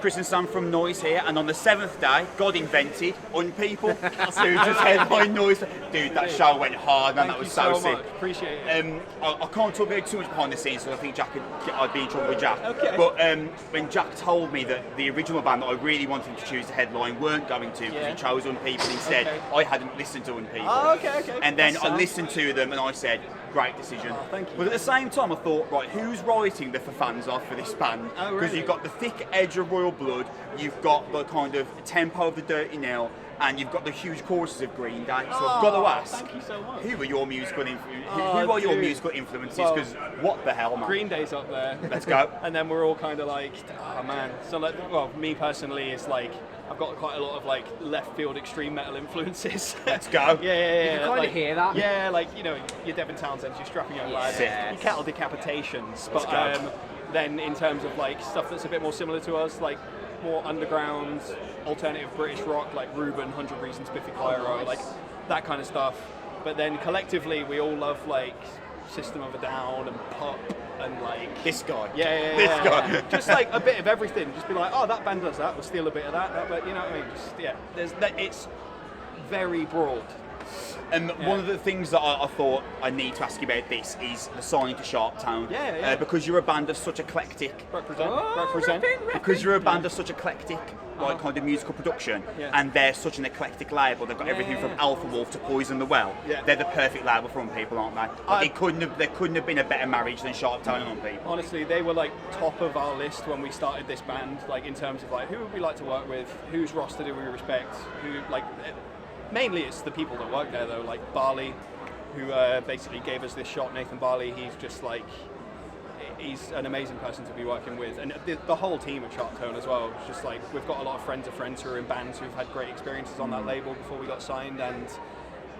Kris and Sam from Noise here, and on the 7th day, God invented unpeople. So just headline Noise. Dude, that show went hard, man. That was so sick. Much. Appreciate it. I can't talk about too much behind the scenes, so I think I'd be in trouble with Jack. Okay. But when Jack told me that the original band that I really wanted to choose the headline weren't going to, because he chose Unpeople instead, I hadn't listened to Unpeople. Oh, okay. And then I listened to them, and I said, great decision. Oh, thank you. But at the same time, I thought, right, who's writing the for fans off for this band? Oh, Because really? you've got the thick edge of Royal Blood, you've got the kind of tempo of the Dirty Nail, and you've got the huge choruses of Green Day. So I've got to ask, thank you so much. who are your musical Dude. musical influences? Well, Because what the hell, man? Green Day's up there. Let's go. And then we're all kind of like, oh man. So like, well, me personally, it's like I've got quite a lot of like left field extreme metal influences. Let's go. Yeah. You can kind of hear that. Yeah, like your Devin Townsends, your Strapping Young Lads, your Cattle Decapitations. Let's But go. then in terms of like stuff that's a bit more similar to us, like more underground, alternative British rock, like Ruben, 100 Reasons, Biffy Clyro, like that kind of stuff. But then collectively, we all love like System of a Down and pop and like This guy. Yeah. This guy. Just like a bit of everything. Just be like, oh, that band does that. We'll steal a bit of that. But you know what I mean? Just it's very broad. And one of the things that I thought I need to ask you about this is the signing to Sharptone. Yeah. Because you're a band of such eclectic. Represent. Because you're a band of such eclectic, like kind of musical production, and they're such an eclectic label. They've got everything from Alpha Wolf to Poison the Well. Yeah. They're the perfect label for Unpeople, aren't they? Like, there couldn't have been a better marriage than Sharptone and Unpeople. Honestly, they were like top of our list when we started this band. Like in terms of like who would we like to work with, whose roster do we respect, who like. Mainly it's the people that work there though, like Barley, who basically gave us this shot. Nathan Barley, he's just like, he's an amazing person to be working with, and the whole team at Sharptone as well. It's just like we've got a lot of friends who are in bands who've had great experiences on that label before we got signed, and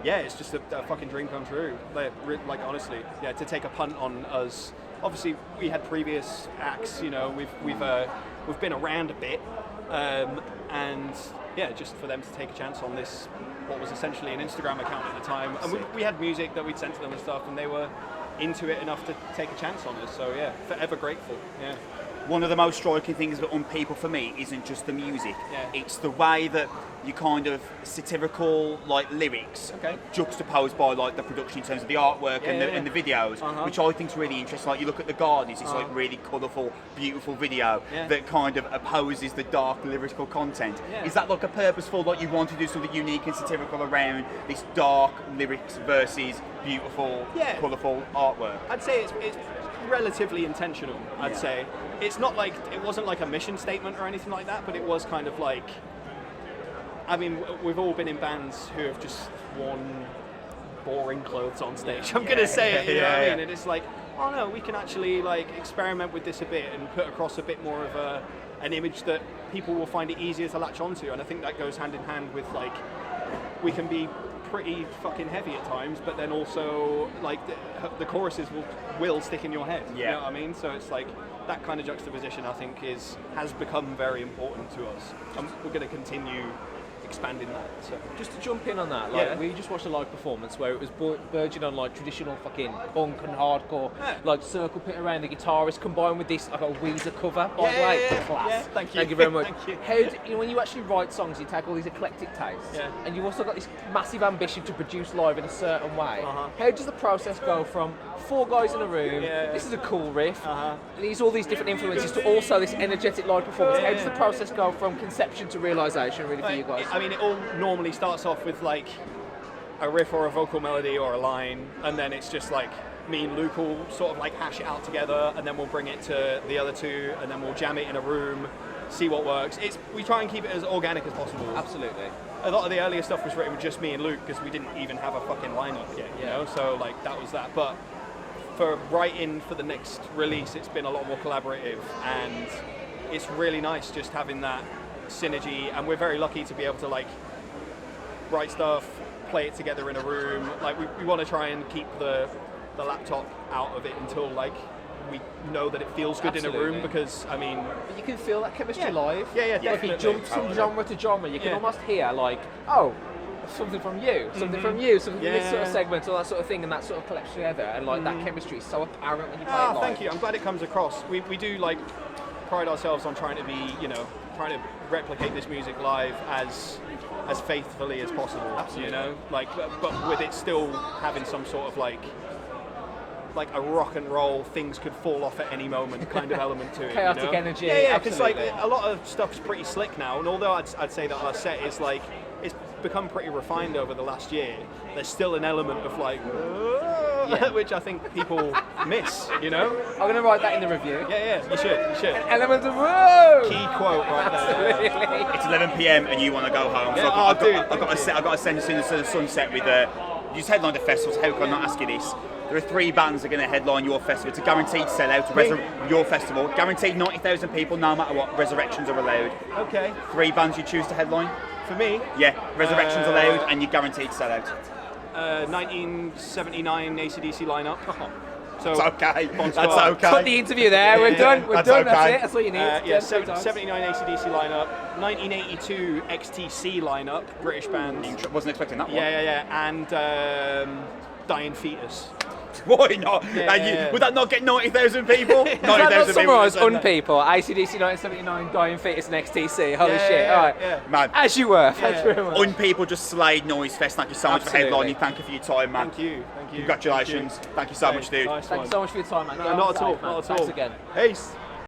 yeah, it's just a fucking dream come true. Like honestly, yeah, to take a punt on us. Obviously, we had previous acts, we've been around a bit, and yeah, just for them to take a chance on this, what was essentially an Instagram account at the time, and we had music that we'd sent to them and stuff, and they were into it enough to take a chance on us. So yeah, forever grateful. Yeah. One of the most striking things about Unpeople for me isn't just the music. Yeah. It's the way that you kind of satirical like lyrics juxtaposed by like the production in terms of the artwork and the videos, which I think is really interesting. Like you look at The Gardeners, it's like really colourful, beautiful video that kind of opposes the dark lyrical content. Yeah. Is that like a purposeful, like you want to do something unique and satirical around this dark lyrics versus beautiful, colourful artwork? I'd say it's relatively intentional. I'd say it's not like it wasn't like a mission statement or anything like that, but it was kind of like. I mean, we've all been in bands who have just worn boring clothes on stage. I'm gonna say it, you know what I mean? And it's like, oh no, we can actually like experiment with this a bit and put across a bit more of an image that people will find it easier to latch onto. And I think that goes hand in hand with like we can be pretty fucking heavy at times, but then also like the choruses will stick in your head. You know what I mean? So it's like that kind of juxtaposition I think has become very important to us, and we're going to continue expanding that. So just to jump in on that, like we just watched a live performance where it was verging on like traditional fucking punk and hardcore, like circle pit around the guitarist combined with this like a Weezer cover. Class. Yeah, thank you very much. Thank you. How do, when you actually write songs, you take all these eclectic tastes, and you've also got this massive ambition to produce live in a certain way. How does the process go from 4 guys in a room, this is a cool riff, these all these different influences, to also this energetic live performance? How does the process go from conception to realisation, really, for you guys? I mean, it all normally starts off with like a riff or a vocal melody or a line, and then it's just like me and Luke will sort of like hash it out together, and then we'll bring it to the other two, and then we'll jam it in a room, see what works. We try and keep it as organic as possible. Absolutely. A lot of the earlier stuff was written with just me and Luke because we didn't even have a fucking lineup yet, you know. So like that was that. But for writing for the next release, it's been a lot more collaborative, and it's really nice just having that synergy. And we're very lucky to be able to like write stuff, play it together in a room. Like we want to try and keep the laptop out of it until like we know that it feels good in a room, because I mean, but you can feel that chemistry live. Definitely. If you jump from genre to genre, you can almost hear like, oh, something from you, something from you, something from this sort of segment, or that sort of thing, and that sort of collection together, and like that chemistry is so apparent when you play it live. Thank you. I'm glad it comes across. We do like pride ourselves on trying to be, trying to replicate this music live as faithfully as possible. Absolutely. But with it still having some sort of like a rock and roll, things could fall off at any moment kind of element to it. Chaotic energy. Yeah, because like a lot of stuff's pretty slick now, and although I'd say that our set is like, it's become pretty refined over the last year, there's still an element of like, which I think people miss, I'm going to write that in the review. Yeah, you should. An element of whoa! Key quote right there. Absolutely. It's 11 p.m. and you want to go home. So Yeah, I've got to send us into the sunset with you just headlined the festival, so how can I not ask you this? There are 3 bands that are going to headline your festival. It's a guaranteed sellout. Your festival, guaranteed 90,000 people, no matter what. Resurrections are allowed. Okay. 3 bands you choose to headline. For me? Yeah, Resurrections allowed, and you're guaranteed sellout. 1979 AC/DC lineup. So It's okay. That's Scott. okay. Cut the interview there. We're done. We're That's done. okay. That's it. That's all you need. 79 AC/DC lineup, 1982 XTC lineup, British band. Wasn't expecting that one. Yeah, and Dying Fetus. Why not? Yeah. Would that not get 90,000 people? Does that not summarise people. Unpeople, AC/DC 1979, Dying Fetus, and XTC? Holy Yeah, shit! yeah, All right, yeah. Man. as you were. Thanks very much. Unpeople just slayed Noizzefest. Thank you so much Absolutely. for headlining. Thank you for your time, man. Thank you. Congratulations. Thank you so much, dude. Nice Thanks one. so much for your time, man. Not at all. Thanks again. Peace.